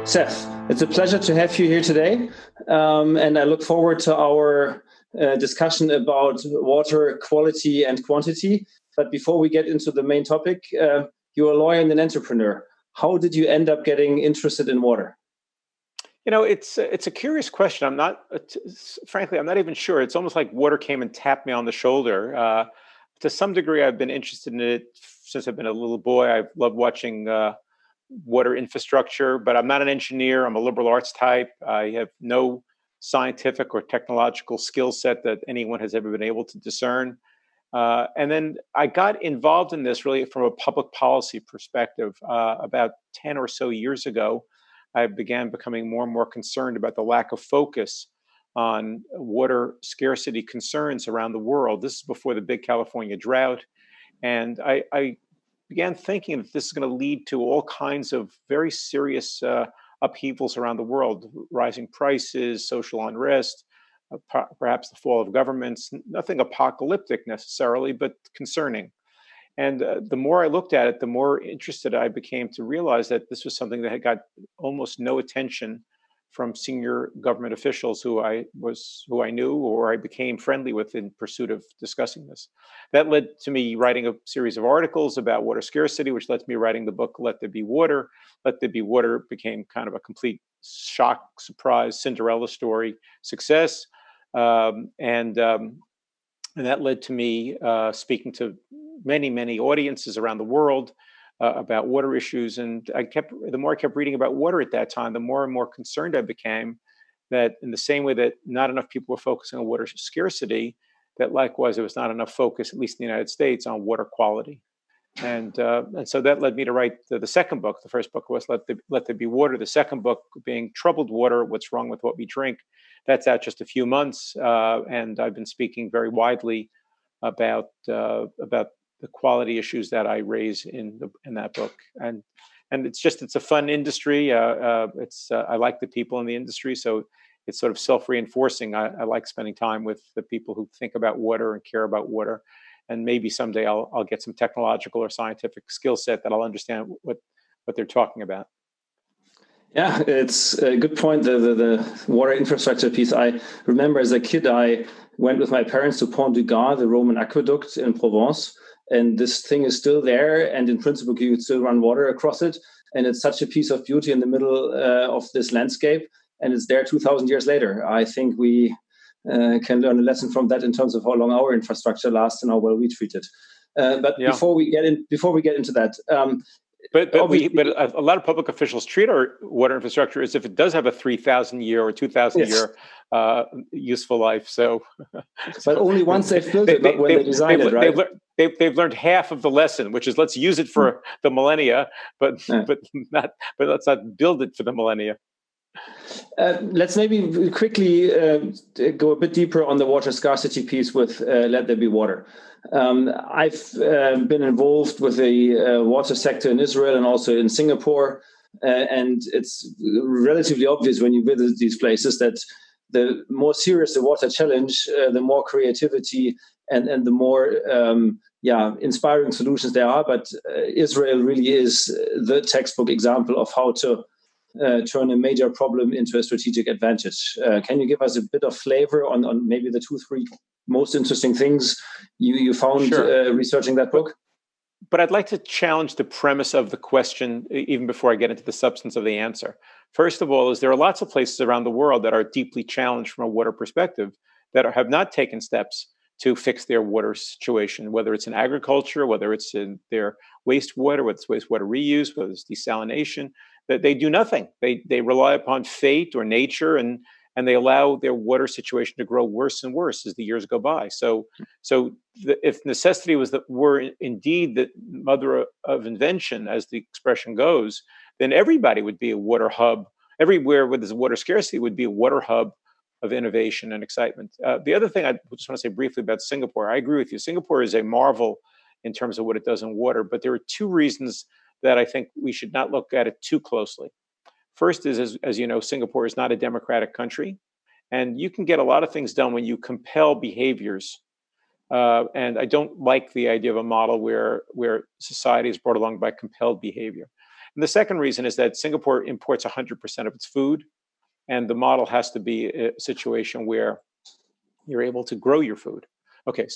Seth, it's a pleasure to have you here today, and I look forward to our discussion about water quality and quantity. But before we get into the main topic, you're a lawyer and an entrepreneur. How did you end up getting interested in water? It's a curious question. Frankly, I'm not even sure. It's almost like water came and tapped me on the shoulder. To some degree, I've been interested in it since I've been a little boy. I've loved watching water infrastructure, but I'm not an engineer. I'm a liberal arts type. I have no scientific or technological skill set that anyone has ever been able to discern. And then I got involved in this really from a public policy perspective. About 10 or so years ago, I began becoming more and more concerned about the lack of focus on water scarcity concerns around the world. This is before the big California drought. And I began thinking that this is going to lead to all kinds of very serious upheavals around the world, rising prices, social unrest, perhaps the fall of governments, nothing apocalyptic necessarily, but concerning. And the more I looked at it, the more interested I became to realize that this was something that had got almost no attention from senior government officials who I knew or I became friendly with in pursuit of discussing this. That led to me writing a series of articles about water scarcity, which led to me writing the book Let There Be Water. Let There Be Water became kind of a complete shock, surprise, Cinderella story success. And that led to me speaking to many, many audiences around the world about water issues. And the more I kept reading about water at that time, the more and more concerned I became that in the same way that not enough people were focusing on water scarcity, that likewise there was not enough focus, at least in the United States, on water quality. And so that led me to write the second book. The first book was Let There Be Water. The second book being Troubled Water, What's Wrong with What We Drink. That's out just a few months. And I've been speaking very widely about the quality issues that I raise in that book. And it's a fun industry. I like the people in the industry. So it's sort of self-reinforcing. I like spending time with the people who think about water and care about water. And maybe someday I'll get some technological or scientific skill set that I'll understand what they're talking about. Yeah, it's a good point. The water infrastructure piece. I remember as a kid, I went with my parents to Pont du Gard, the Roman aqueduct in Provence. And this thing is still there. And in principle, you could still run water across it. And it's such a piece of beauty in the middle of this landscape. And it's there 2,000 years later. I think we can learn a lesson from that in terms of how long our infrastructure lasts and how well we treat it. Before we get into that, but a lot of public officials treat our water infrastructure as if it does have a 3,000 year or 2,000 year useful life. So, but only once they've built it, not when they designed it, right? They've learned half of the lesson, which is let's use it for the millennia, but let's not build it for the millennia. Let's maybe quickly go a bit deeper on the water scarcity piece with Let There Be Water. I've been involved with the water sector in Israel and also in Singapore, and it's relatively obvious when you visit these places that the more serious the water challenge, the more creativity and the more inspiring solutions there are. But Israel really is the textbook example of how to turn a major problem into a strategic advantage. Can you give us a bit of flavor on maybe the 2-3 most interesting things you found researching that book? But I'd like to challenge the premise of the question even before I get into the substance of the answer. First of all, there are lots of places around the world that are deeply challenged from a water perspective that have not taken steps to fix their water situation, whether it's in agriculture, whether it's in their wastewater, whether it's wastewater reuse, whether it's desalination. That they do nothing. They rely upon fate or nature, and they allow their water situation to grow worse and worse as the years go by. So if necessity were indeed the mother of invention, as the expression goes, then everybody would be a water hub. Everywhere where there's water scarcity would be a water hub of innovation and excitement. The other thing I just want to say briefly about Singapore, I agree with you. Singapore is a marvel in terms of what it does in water, but there are two reasons that I think we should not look at it too closely. First is, as you know, Singapore is not a democratic country, and you can get a lot of things done when you compel behaviors. And I don't like the idea of a model where society is brought along by compelled behavior. And the second reason is that Singapore imports 100% of its food, and the model has to be a situation where you're able to grow your food. Okay,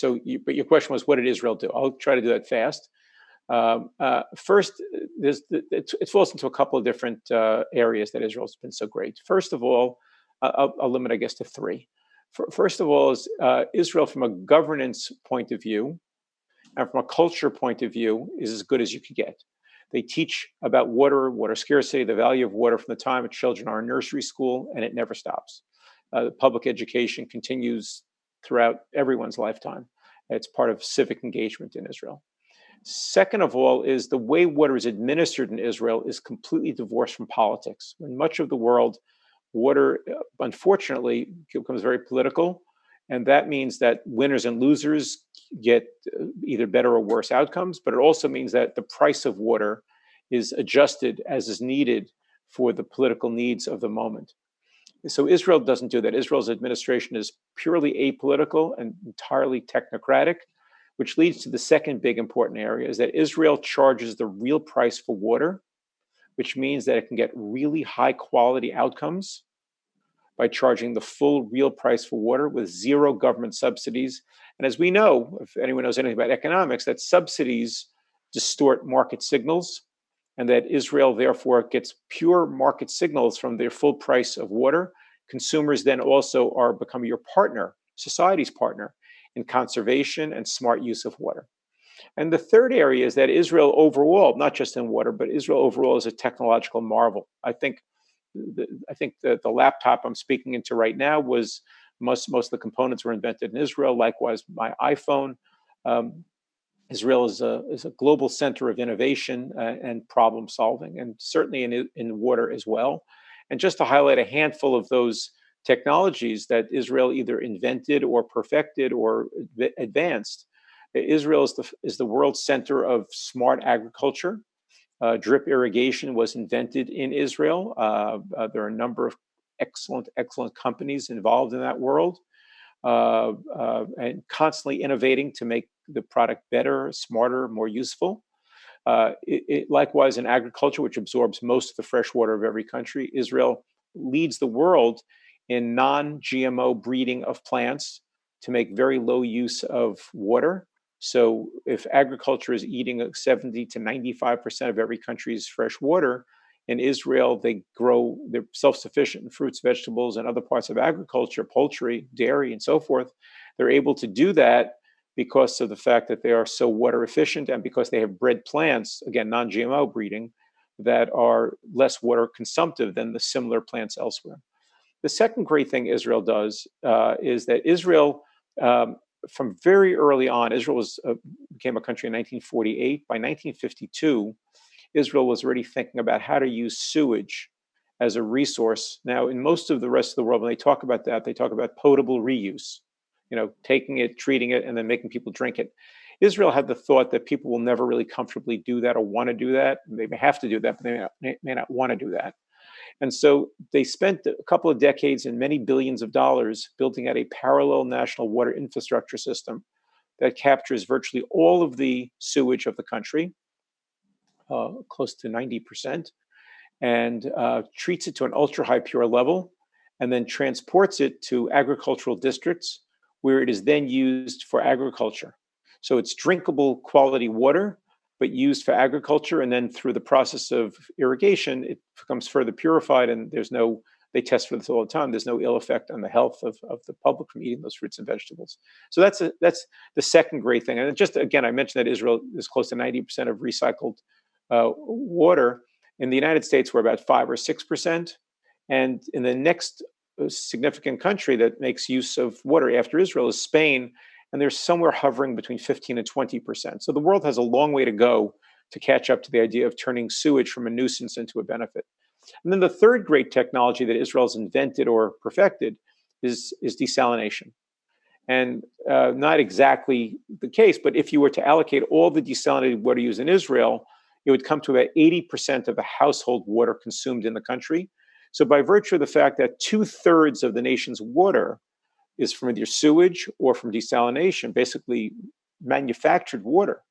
but your question was, what did Israel do? I'll try to do that fast. First, it falls into a couple of different areas that Israel's been so great. First of all, I'll limit, I guess, to three. First of all, is Israel, from a governance point of view and from a culture point of view, is as good as you could get. They teach about water scarcity, the value of water from the time that children are in nursery school, and it never stops. Public education continues throughout everyone's lifetime. It's part of civic engagement in Israel. Second of all, is the way water is administered in Israel is completely divorced from politics. In much of the world, water, unfortunately, becomes very political. And that means that winners and losers get either better or worse outcomes. But it also means that the price of water is adjusted as is needed for the political needs of the moment. So Israel doesn't do that. Israel's administration is purely apolitical and entirely technocratic, which leads to the second big important area, is that Israel charges the real price for water, which means that it can get really high quality outcomes by charging the full real price for water with zero government subsidies. And as we know, if anyone knows anything about economics, that subsidies distort market signals, and that Israel therefore gets pure market signals from their full price of water. Consumers then also are becoming your partner, society's partner, in conservation and smart use of water. And the third area is that Israel overall, not just in water, but Israel overall is a technological marvel. I think the laptop I'm speaking into right now was most of the components were invented in Israel. Likewise, my iPhone. Israel is a global center of innovation and problem solving, and certainly in water as well. And just to highlight a handful of those technologies that Israel either invented or perfected or advanced, Israel is the world center of smart agriculture. Drip irrigation was invented in Israel. There are a number of excellent companies involved in that world, and constantly innovating to make the product better, smarter, more useful. Likewise, in agriculture, which absorbs most of the fresh water of every country, Israel leads the world in non-GMO breeding of plants to make very low use of water. So if agriculture is eating 70 to 95% of every country's fresh water, in Israel, they're self-sufficient in fruits, vegetables, and other parts of agriculture, poultry, dairy, and so forth. They're able to do that because of the fact that they are so water efficient and because they have bred plants, again, non-GMO breeding, that are less water consumptive than the similar plants elsewhere. The second great thing Israel does is that Israel, from very early on, Israel became a country in 1948. By 1952, Israel was already thinking about how to use sewage as a resource. Now, in most of the rest of the world, when they talk about that, they talk about potable reuse, taking it, treating it, and then making people drink it. Israel had the thought that people will never really comfortably do that or want to do that. They may have to do that, but they may not want to do that. And so they spent a couple of decades and many billions of dollars building out a parallel national water infrastructure system that captures virtually all of the sewage of the country, close to 90%, and treats it to an ultra-high pure level, and then transports it to agricultural districts where it is then used for agriculture. So it's drinkable quality water, but used for agriculture, and then through the process of irrigation, it becomes further purified, and they test for this all the time, there's no ill effect on the health of the public from eating those fruits and vegetables. So that's the second great thing. And just, again, I mentioned that Israel is close to 90% of recycled water. In the United States, we're about 5 or 6%. And in the next significant country that makes use of water after Israel is Spain, and they're somewhere hovering between 15 and 20%. So the world has a long way to go to catch up to the idea of turning sewage from a nuisance into a benefit. And then the third great technology that Israel's invented or perfected is desalination. And not exactly the case, but if you were to allocate all the desalinated water used in Israel, it would come to about 80% of the household water consumed in the country. So by virtue of the fact that 2/3 of the nation's water is from either sewage or from desalination, basically manufactured water,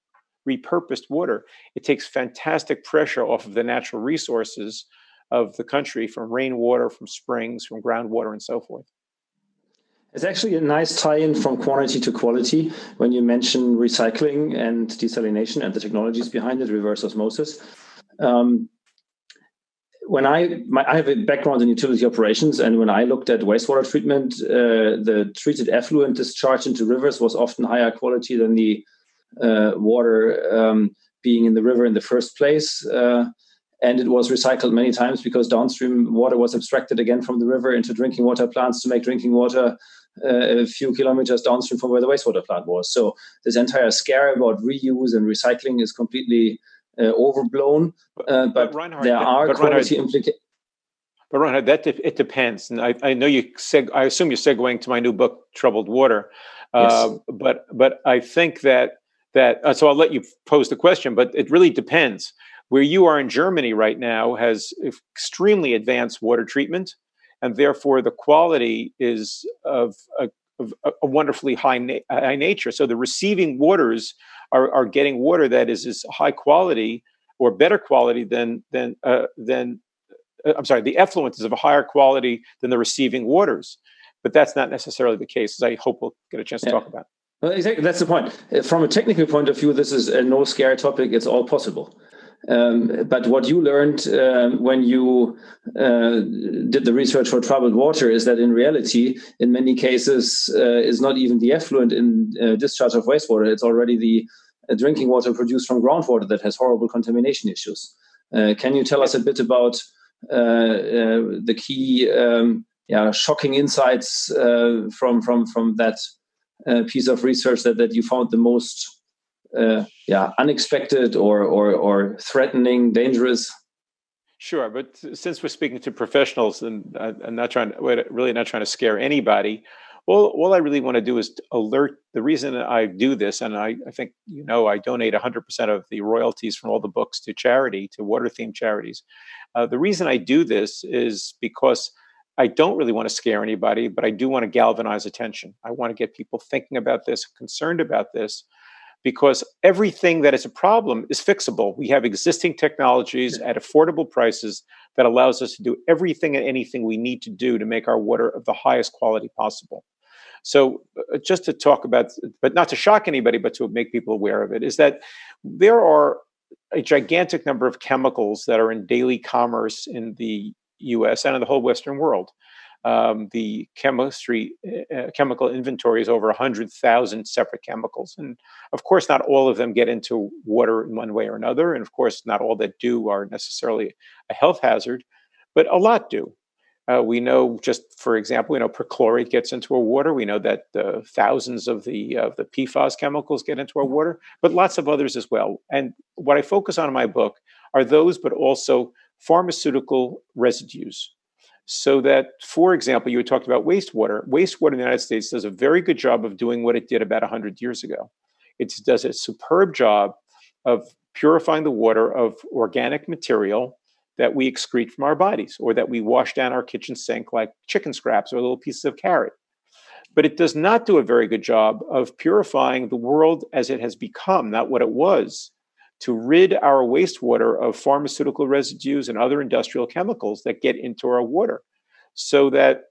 repurposed water, it takes fantastic pressure off of the natural resources of the country, from rainwater, from springs, from groundwater, and so forth. It's actually a nice tie-in from quantity to quality when you mention recycling and desalination and the technologies behind it, reverse osmosis. When I have a background in utility operations, and when I looked at wastewater treatment, the treated effluent discharged into rivers was often higher quality than the water being in the river in the first place. And it was recycled many times because downstream water was abstracted again from the river into drinking water plants to make drinking water a few kilometers downstream from where the wastewater plant was. So this entire scare about reuse and recycling is completely overblown. But Reinhard, there are quality implications. But Reinhard, it depends. And I know I assume you're segueing to my new book, Troubled Water. Yes. But I think that so I'll let you pose the question, but it really depends. Where you are in Germany right now has extremely advanced water treatment, and therefore the quality is of a wonderfully high nature. So the receiving waters are getting water that is as high quality or better quality than I'm sorry, the effluent is of a higher quality than the receiving waters. But that's not necessarily the case, as I hope we'll get a chance to talk about. Well, exactly, that's the point. From a technical point of view, this is a no scare topic. It's all possible. But what you learned when you did the research for troubled water is that in reality, in many cases, is not even the effluent in discharge of wastewater. It's already the drinking water produced from groundwater that has horrible contamination issues. Can you tell us a bit about the key shocking insights from that piece of research that you found the most unexpected or threatening, dangerous? Sure, but since we're speaking to professionals, and I'm not trying to scare anybody, all I really want to do is alert. The reason I do this, and I think I donate 100% of the royalties from all the books to charity, to water-themed charities. The reason I do this is because I don't really want to scare anybody, but I do want to galvanize attention. I want to get people thinking about this, concerned about this, because everything that is a problem is fixable. We have existing technologies at affordable prices that allows us to do everything and anything we need to do to make our water of the highest quality possible. So just to talk about, but not to shock anybody, but to make people aware of it, is that there are a gigantic number of chemicals that are in daily commerce in the US and in the whole Western world. The chemical inventory is over 100,000 separate chemicals. And of course, not all of them get into water in one way or another. And of course, not all that do are necessarily a health hazard, but a lot do. We know, just for example, perchlorate gets into our water. We know that thousands of the PFAS chemicals get into our water, but lots of others as well. And what I focus on in my book are those, but also pharmaceutical residues. So that, for example, you had talked about wastewater. Wastewater in the United States does a very good job of doing what it did about 100 years ago. It does a superb job of purifying the water of organic material that we excrete from our bodies, or that we wash down our kitchen sink like chicken scraps or little pieces of carrot. But it does not do a very good job of purifying the world as it has become, not what it was, to rid our wastewater of pharmaceutical residues and other industrial chemicals that get into our water, so that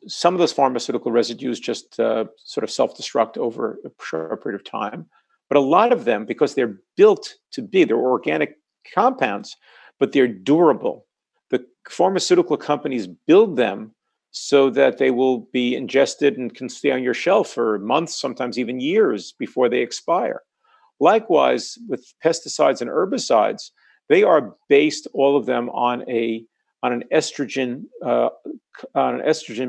some of those pharmaceutical residues just sort of self-destruct over a short period of time. But a lot of them, because they're built to be, they're organic compounds, but they're durable. The pharmaceutical companies build them so that they will be ingested and can stay on your shelf for months, sometimes even years before they expire. Likewise, with pesticides and herbicides, they are based, all of them, on an estrogen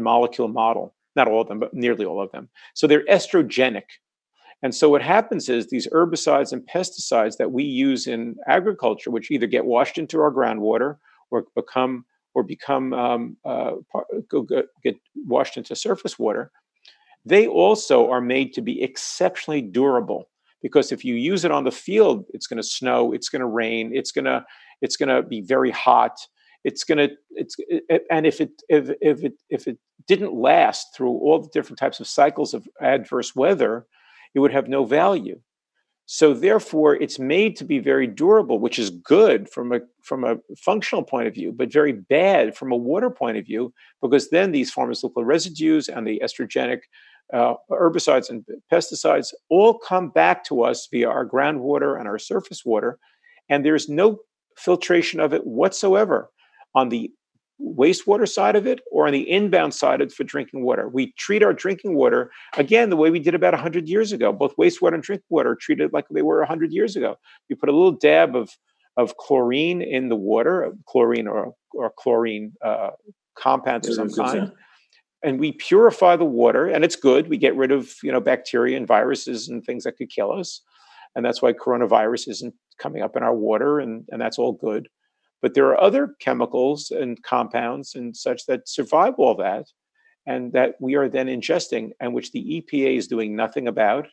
molecule model. Not all of them, but nearly all of them. So they're estrogenic. And so what happens is these herbicides and pesticides that we use in agriculture, which either get washed into our groundwater or get washed into surface water, they also are made to be exceptionally durable. Because if you use it on the field, it's going to snow, it's going to rain, it's going to be very hot. And if it didn't last through all the different types of cycles of adverse weather, it would have no value. So therefore, it's made to be very durable, which is good from a functional point of view, but very bad from a water point of view, because then these pharmaceutical residues and the estrogenic herbicides and pesticides all come back to us via our groundwater and our surface water, and there's no filtration of it whatsoever on the wastewater side of it or on the inbound side of it for drinking water. We treat our drinking water, again, the way we did about 100 years ago. Both wastewater and drinking water are treated like they were 100 years ago. You put a little dab of chlorine in the water, chlorine or chlorine compound of some kind, and we purify the water, and it's good. We get rid of bacteria and viruses and things that could kill us. And that's why coronavirus isn't coming up in our water, and that's all good. But there are other chemicals and compounds and such that survive all that, and that we are then ingesting, and which the EPA is doing nothing about,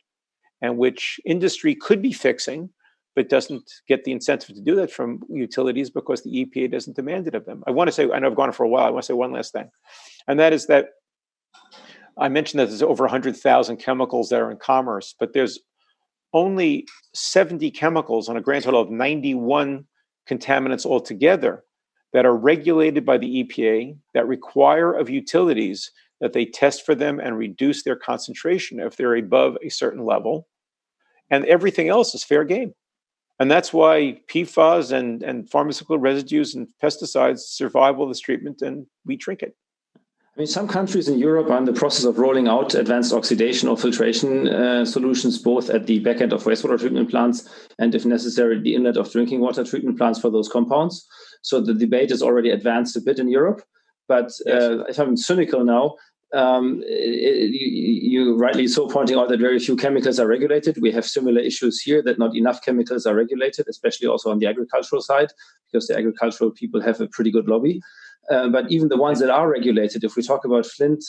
and which industry could be fixing, but doesn't get the incentive to do that from utilities because the EPA doesn't demand it of them. I want to say, I know I've gone on for a while, I want to say one last thing. And that is that I mentioned that there's over 100,000 chemicals that are in commerce, but there's only 70 chemicals on a grand total of 91 contaminants altogether that are regulated by the EPA, that require of utilities that they test for them and reduce their concentration if they're above a certain level. And everything else is fair game. And that's why PFAS and pharmaceutical residues and pesticides survive all this treatment, and we drink it. I mean, some countries in Europe are in the process of rolling out advanced oxidation or filtration solutions, both at the back end of wastewater treatment plants and, if necessary, the inlet of drinking water treatment plants for those compounds. So the debate is already advanced a bit in Europe. But if I'm cynical now, you rightly so pointing out that very few chemicals are regulated. We have similar issues here, that not enough chemicals are regulated, especially also on the agricultural side, because the agricultural people have a pretty good lobby. But even the ones that are regulated, if we talk about Flint,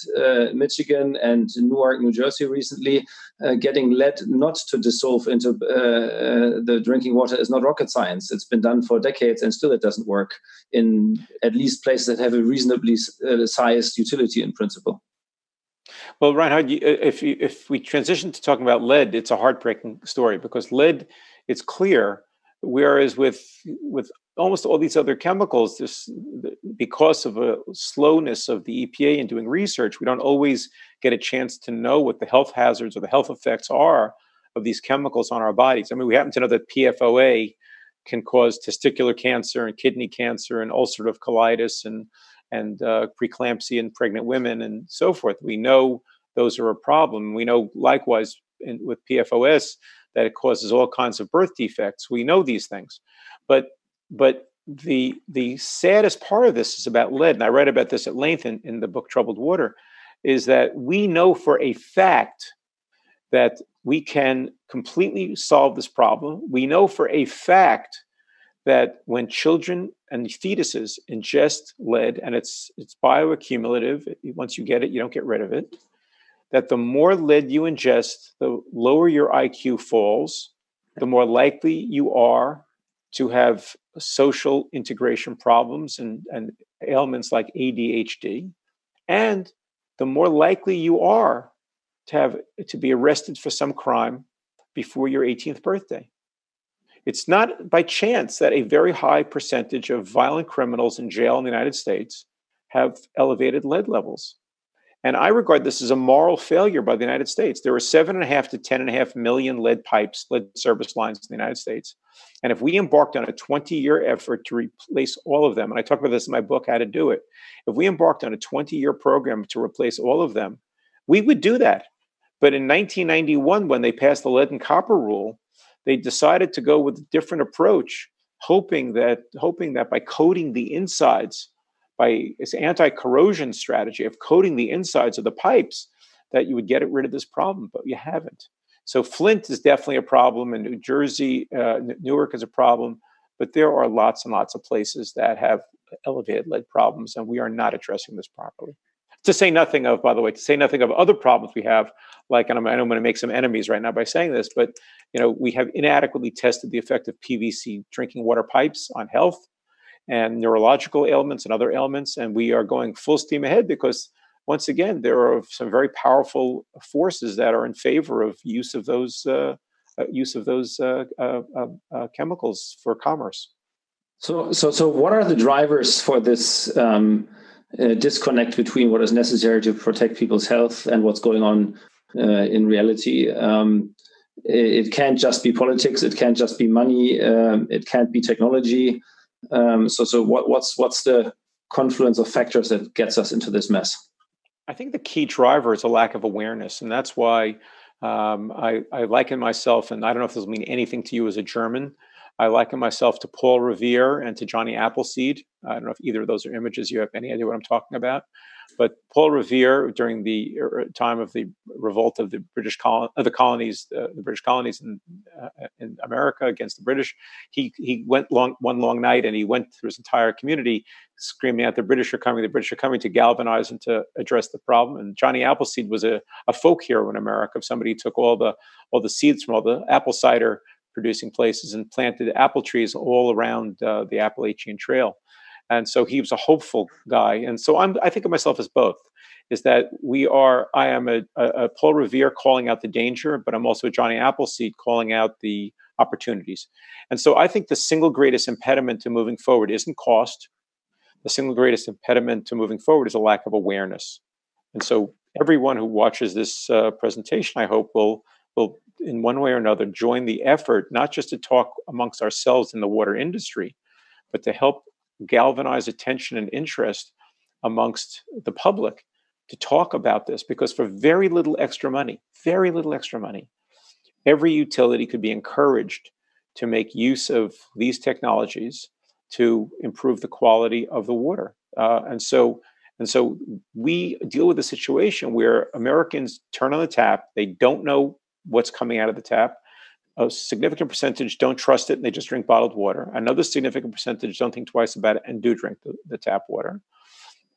Michigan, and Newark, New Jersey recently, getting lead not to dissolve into the drinking water is not rocket science. It's been done for decades, and still it doesn't work in at least places that have a reasonably sized utility in principle. Well, Reinhard, if we transition to talking about lead, it's a heartbreaking story, because lead, it's clear, whereas with almost all these other chemicals, because of a slowness of the EPA in doing research, we don't always get a chance to know what the health hazards or the health effects are of these chemicals on our bodies. I mean, we happen to know that PFOA can cause testicular cancer and kidney cancer and ulcerative colitis and preeclampsia in pregnant women and so forth. We know those are a problem. We know likewise with PFOS that it causes all kinds of birth defects. We know these things. But the saddest part of this is about lead, and I write about this at length in the book Troubled Water, is that we know for a fact that we can completely solve this problem. We know for a fact that when children and fetuses ingest lead, and it's bioaccumulative, once you get it, you don't get rid of it, that the more lead you ingest, the lower your IQ falls, the more likely you are to have social integration problems and ailments like ADHD, and the more likely you are to be arrested for some crime before your 18th birthday. It's not by chance that a very high percentage of violent criminals in jail in the United States have elevated lead levels. And I regard this as a moral failure by the United States. There are 7.5 to 10.5 million lead pipes, lead service lines in the United States. And if we embarked on a 20-year effort to replace all of them, and I talk about this in my book, How to Do It, if we embarked on a 20-year program to replace all of them, we would do that. But in 1991, when they passed the lead and copper rule, they decided to go with a different approach, hoping that by coating the insides, by its anti-corrosion strategy of coating the insides of the pipes, that you would get rid of this problem, but you haven't. So Flint is definitely a problem, and New Jersey, Newark is a problem, but there are lots and lots of places that have elevated lead problems, and we are not addressing this properly. To say nothing of, by the way, other problems we have, like, and I'm going to make some enemies right now by saying this, but we have inadequately tested the effect of PVC drinking water pipes on health and neurological ailments and other ailments. And we are going full steam ahead because, once again, there are some very powerful forces that are in favor of use of those use of those chemicals for commerce. So what are the drivers for this disconnect between what is necessary to protect people's health and what's going on in reality? It can't just be politics. It can't just be money. It can't be technology. So what's the confluence of factors that gets us into this mess? I think the key driver is a lack of awareness, and that's why I liken myself, and I don't know if this will mean anything to you as a German. I liken myself to Paul Revere and to Johnny Appleseed. I don't know if either of those are images you have any idea what I'm talking about. But Paul Revere, during the time of the revolt of the British colonies in America against the British, he went one long night, and he went through his entire community screaming out, "The British are coming! The British are coming!" to galvanize and to address the problem. And Johnny Appleseed was a folk hero in America. Somebody who took all the seeds from all the apple cider producing places and planted apple trees all around the Appalachian Trail. And so he was a hopeful guy. And so I think of myself as both, is that I am a Paul Revere calling out the danger, but I'm also a Johnny Appleseed calling out the opportunities. And so I think the single greatest impediment to moving forward isn't cost. The single greatest impediment to moving forward is a lack of awareness. And so everyone who watches this presentation, I hope, will in one way or another join the effort, not just to talk amongst ourselves in the water industry, but to help galvanize attention and interest amongst the public to talk about this, because for very little extra money, every utility could be encouraged to make use of these technologies to improve the quality of the water. And so we deal with a situation where Americans turn on the tap, they don't know what's coming out of the tap. A significant percentage don't trust it and they just drink bottled water. Another significant percentage don't think twice about it and do drink the tap water.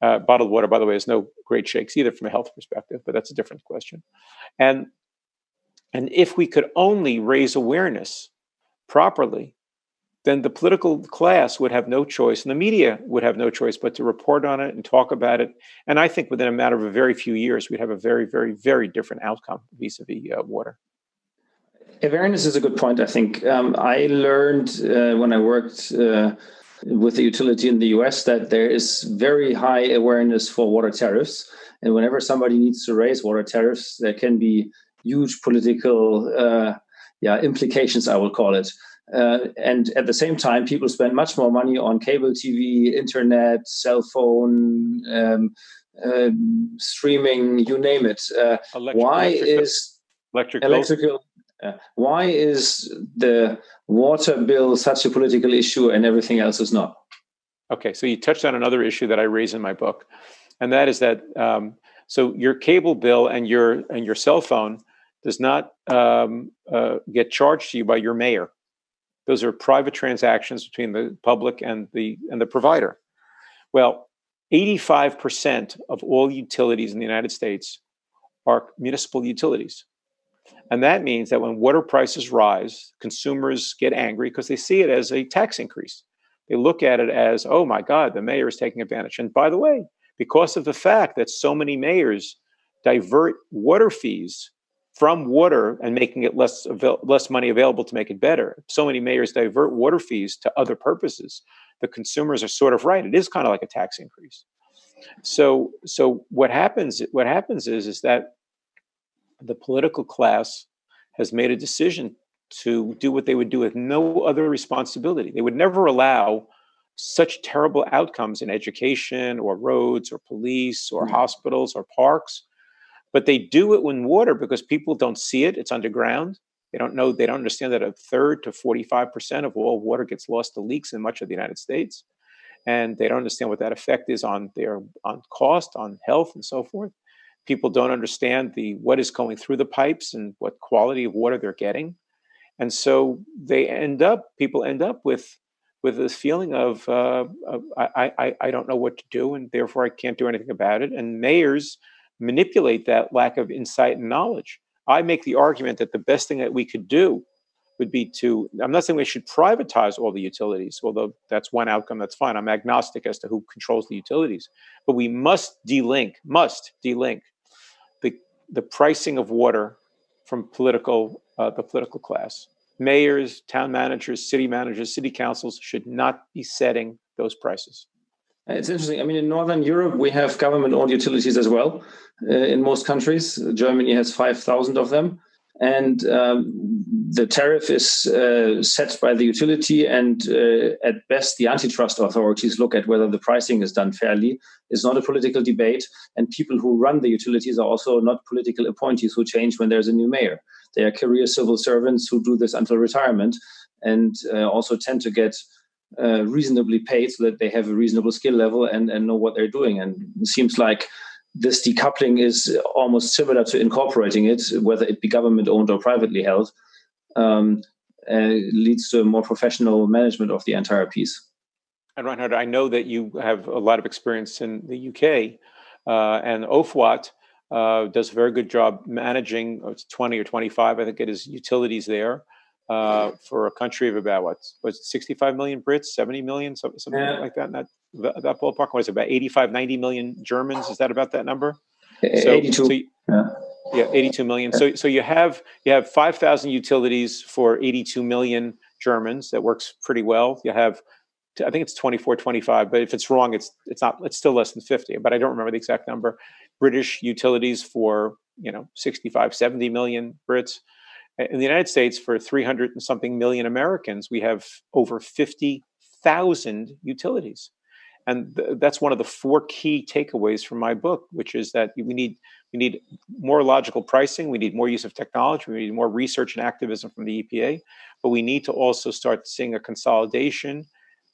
Bottled water, by the way, is no great shakes either from a health perspective, but that's a different question. And if we could only raise awareness properly, then the political class would have no choice and the media would have no choice but to report on it and talk about it. And I think within a matter of a very few years, we'd have a very, very, very different outcome vis-a-vis water. Awareness is a good point, I think. I learned when I worked with the utility in the US that there is very high awareness for water tariffs. And whenever somebody needs to raise water tariffs, there can be huge political implications, I will call it. And at the same time, people spend much more money on cable TV, internet, cell phone, streaming, you name it. Why is the water bill such a political issue and everything else is not? Okay, so you touched on another issue that I raise in my book, and that is that so your cable bill and your cell phone does not get charged to you by your mayor. Those are private transactions between the public and the provider. Well, 85% of all utilities in the United States are municipal utilities. And that means that when water prices rise, consumers get angry because they see it as a tax increase. They look at it as, oh my God, the mayor is taking advantage. And by the way, because of the fact that so many mayors divert water fees from water and making it less money available to make it better, so many mayors divert water fees to other purposes, the consumers are sort of right. It is kind of like a tax increase. So what happens is that the political class has made a decision to do what they would do with no other responsibility. They would never allow such terrible outcomes in education or roads or police or hospitals or parks, but they do it in water because people don't see it. It's underground. They don't know. They don't understand that a third to 45% of all water gets lost to leaks in much of the United States, and they don't understand what that effect is on cost, on health, and so forth. People don't understand what is going through the pipes and what quality of water they're getting. And so people end up with this feeling of I don't know what to do, and therefore I can't do anything about it. And mayors manipulate that lack of insight and knowledge. I make the argument that the best thing that we could do would be I'm not saying we should privatize all the utilities, although that's one outcome, that's fine. I'm agnostic as to who controls the utilities. But we must delink the pricing of water from political the political class. Mayors, town managers, city councils should not be setting those prices. It's interesting. I mean, in Northern Europe, we have government-owned utilities as well. In most countries, Germany has 5,000 of them. And the tariff is set by the utility, and at best, the antitrust authorities look at whether the pricing is done fairly. It's not a political debate, and people who run the utilities are also not political appointees who change when there's a new mayor. They are career civil servants who do this until retirement, and also tend to get reasonably paid so that they have a reasonable skill level and know what they're doing. And it seems like this decoupling is almost similar to incorporating it, whether it be government-owned or privately held, leads to a more professional management of the entire piece. And Reinhard, I know that you have a lot of experience in the UK, and OFWAT does a very good job managing, it's 20 or 25, I think it is, utilities there for a country of about, what 65 million Brits, 70 million, something like that. And that ballpark was about 85, 90 million Germans. Is that about that number? 82. Yeah, 82 million. Yeah. So you have 5,000 utilities for 82 million Germans. That works pretty well. You have, I think it's 24, 25, but if it's wrong, it's still less than 50, but I don't remember the exact number. British utilities for, 65, 70 million Brits. In the United States, for 300 and something million Americans, we have over 50,000 utilities. And that's one of the four key takeaways from my book, which is that we need more logical pricing, we need more use of technology, we need more research and activism from the EPA, but we need to also start seeing a consolidation,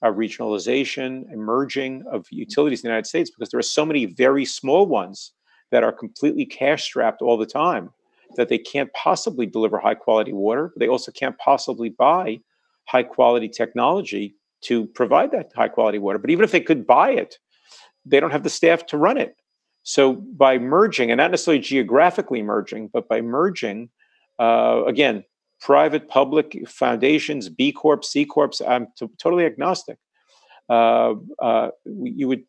a regionalization, emerging of utilities in the United States, because there are so many very small ones that are completely cash-strapped all the time that they can't possibly deliver high-quality water. They also can't possibly buy high-quality technology to provide that high-quality water. But even if they could buy it, they don't have the staff to run it. So by merging, and not necessarily geographically merging, but by merging, again, private, public foundations, B Corps, C Corps, I'm totally agnostic. You would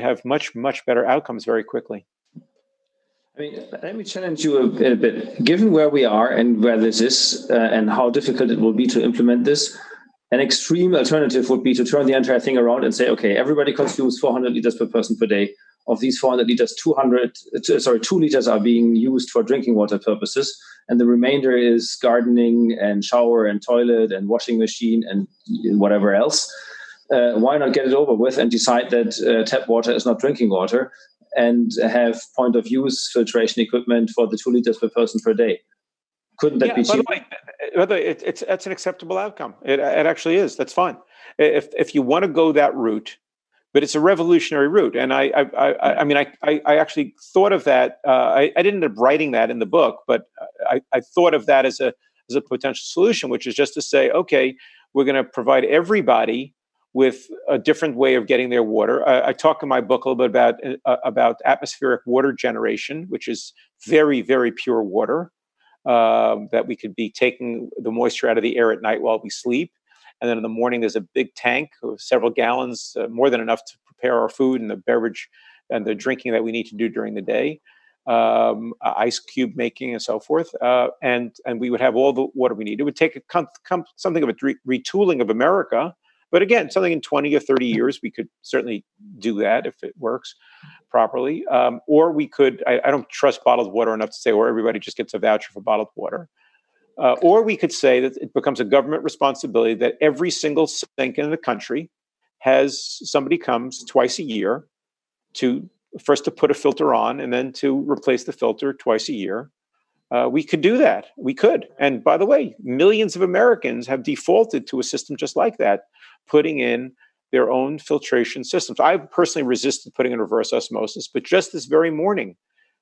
have much, much better outcomes very quickly. I mean, let me challenge you a bit. Given where we are and where this is, and how difficult it will be to implement this, an extreme alternative would be to turn the entire thing around and say, okay, everybody consumes 400 liters per person per day. Of these 400 liters, 2 liters are being used for drinking water purposes, and the remainder is gardening and shower and toilet and washing machine and whatever else. Why not get it over with and decide that tap water is not drinking water, and have point of use filtration equipment for the 2 liters per person per day? Couldn't that be cheaper? By the way, that's an acceptable outcome. It actually is. That's fine. If you want to go that route, but it's a revolutionary route. And I actually thought of that. I didn't end up writing that in the book, but I thought of that as a potential solution, which is just to say, okay, we're going to provide everybody with a different way of getting their water. I talk in my book a little bit about atmospheric water generation, which is very, very pure water, that we could be taking the moisture out of the air at night while we sleep. And then in the morning, there's a big tank of several gallons, more than enough to prepare our food and the beverage and the drinking that we need to do during the day, ice cube making and so forth. And we would have all the water we need. It would take something of a retooling of America. But again, something in 20 or 30 years, we could certainly do that if it works properly. Or we could, I don't trust bottled water enough to say, or everybody just gets a voucher for bottled water. Or we could say that it becomes a government responsibility that every single sink in the country has somebody comes twice a year to put a filter on and then to replace the filter twice a year. We could do that. We could. And by the way, millions of Americans have defaulted to a system just like that, putting in their own filtration systems. I personally resisted putting in reverse osmosis, but just this very morning,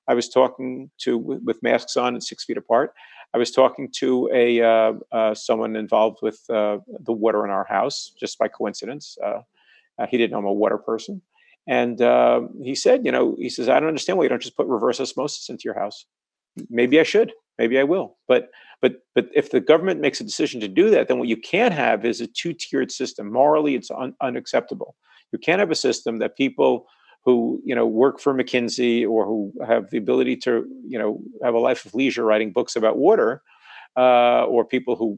I was talking with masks on and 6 feet apart. I was talking to someone involved with the water in our house, just by coincidence. He didn't know I'm a water person. And he said, he says, I don't understand why you don't just put reverse osmosis into your house. Maybe I should. Maybe I will. But if the government makes a decision to do that, then what you can't have is a two-tiered system. Morally, it's unacceptable. You can't have a system that people who work for McKinsey or who have the ability to have a life of leisure writing books about water or people who,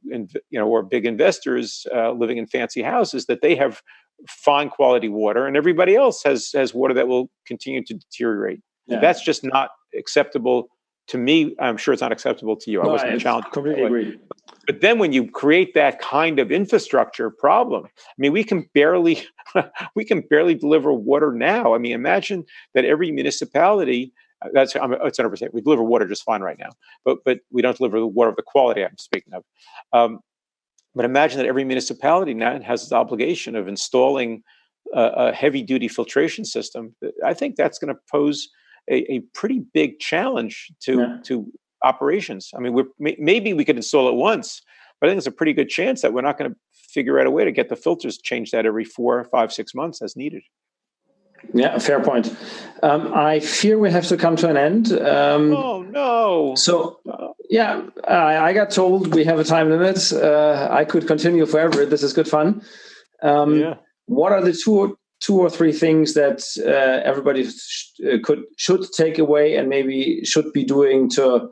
or big investors living in fancy houses, that they have fine quality water, and everybody else has water that will continue to deteriorate. Yeah. That's just not acceptable to me. I'm sure it's not acceptable to you. No, I wasn't challenged. Completely agree. But then when you create that kind of infrastructure problem, I mean, we can barely deliver water now. I mean, imagine that every municipality, it's 100%. We deliver water just fine right now, but we don't deliver the water of the quality I'm speaking of. But imagine that every municipality now has the obligation of installing a heavy-duty filtration system. I think that's going to pose a pretty big challenge to operations. I mean, maybe we could install it once, but I think there's a pretty good chance that we're not going to figure out a way to get the filters changed out every 4, 5, 6 months as needed. Yeah, fair point. I fear we have to come to an end. Oh, no. So, I got told we have a time limit. I could continue forever. This is good fun. What are the two or three things that everybody should take away and maybe should be doing to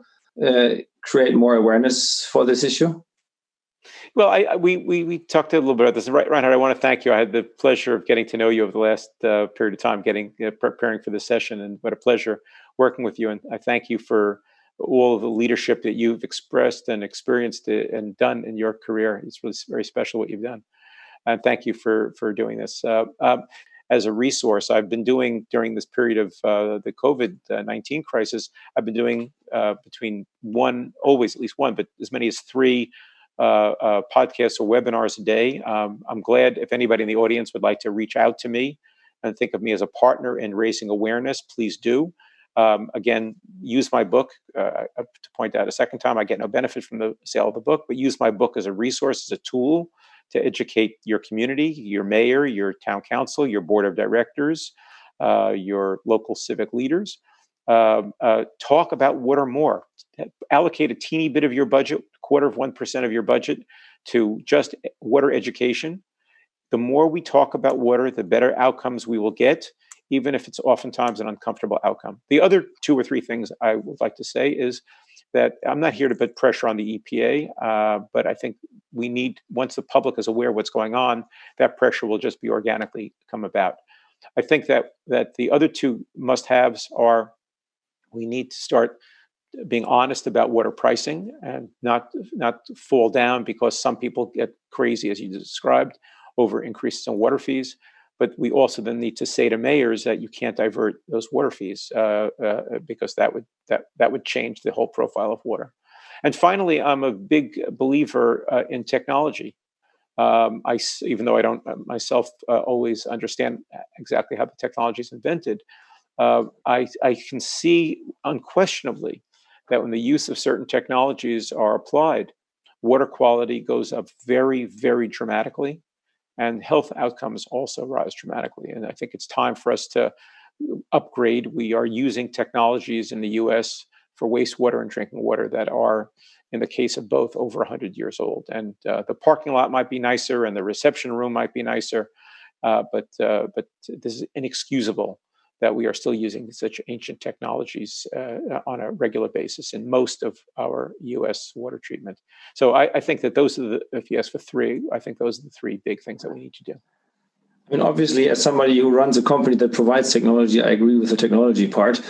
create more awareness for this issue? Well, we talked a little bit about this. Reinhard, I want to thank you. I had the pleasure of getting to know you over the last period of time, preparing for this session, and what a pleasure working with you. And I thank you for all of the leadership that you've expressed and experienced and done in your career. It's really very special what you've done. And thank you for doing this. As a resource, I've been doing during this period of the COVID-19 crisis, I've been doing always at least one, but as many as 3 podcasts or webinars a day. I'm glad if anybody in the audience would like to reach out to me and think of me as a partner in raising awareness, please do. Again, use my book. To point out a second time, I get no benefit from the sale of the book, but use my book as a resource, as a tool to educate your community, your mayor, your town council, your board of directors, your local civic leaders. Talk about water more. Allocate a teeny bit of your budget, 0.25% of your budget, to just water education. The more we talk about water, the better outcomes we will get, even if it's oftentimes an uncomfortable outcome. The other 2 or 3 things I would like to say is that I'm not here to put pressure on the EPA, but I think we need, once the public is aware of what's going on, that pressure will just be organically come about. I think that the other 2 must-haves are, we need to start being honest about water pricing and not fall down because some people get crazy, as you described, over increases in water fees. But we also then need to say to mayors that you can't divert those water fees because that would change the whole profile of water. And finally, I'm a big believer in technology. Even though I don't myself always understand exactly how the technology is invented, I can see unquestionably that when the use of certain technologies are applied, water quality goes up very, very dramatically, and health outcomes also rise dramatically. And I think it's time for us to upgrade. We are using technologies in the U.S. for wastewater and drinking water that are, in the case of both, over 100 years old. And the parking lot might be nicer and the reception room might be nicer, but this is inexcusable that we are still using such ancient technologies on a regular basis in most of our U.S. water treatment. So I think that those are if you ask for 3, I think those are the 3 big things that we need to do. I mean, obviously, as somebody who runs a company that provides technology, I agree with the technology part.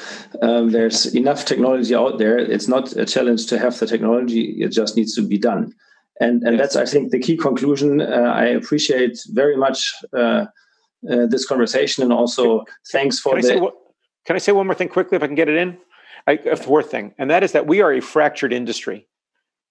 There's enough technology out there. It's not a challenge to have the technology. It just needs to be done. And yes, that's, I think, the key conclusion. I appreciate very much this conversation, and also thanks for Can I say one more thing quickly, if I can get it in? A 4th thing, and that is that we are a fractured industry.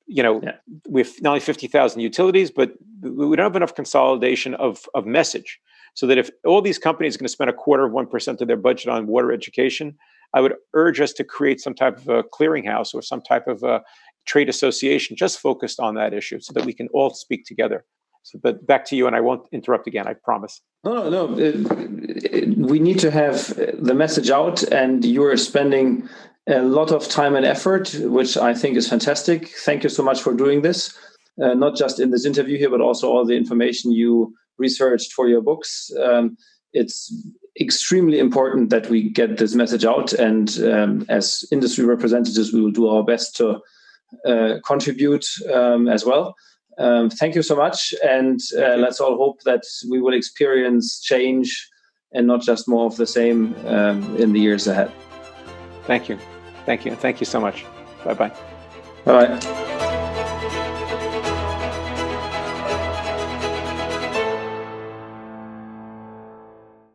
We have not only 50,000 utilities, but we don't have enough consolidation of message. So that if all these companies are going to spend 0.25% of their budget on water education, I would urge us to create some type of a clearinghouse or some type of a trade association just focused on that issue, so that we can all speak together. So, but back to you, and I won't interrupt again, I promise. No. We need to have the message out, and you are spending a lot of time and effort, which I think is fantastic. Thank you so much for doing this, not just in this interview here, but also all the information you researched for your books. It's extremely important that we get this message out, and as industry representatives, we will do our best to contribute as well. Thank you so much, and let's all hope that we will experience change and not just more of the same in the years ahead. Thank you. Thank you. Thank you so much. Bye-bye. Bye-bye.